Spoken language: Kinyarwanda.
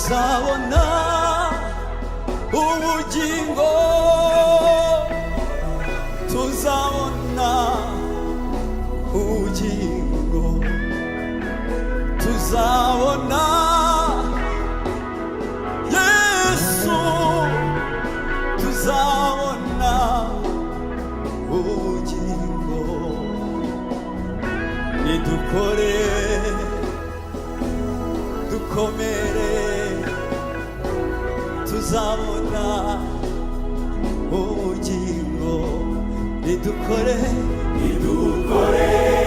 tuzabona ubugingo, tuzabona ubugingo, tuzabona Yesu, tuzabona ubugingo. Nidukore dukomere, tuzabona ubugingo. Nidukore, nidukore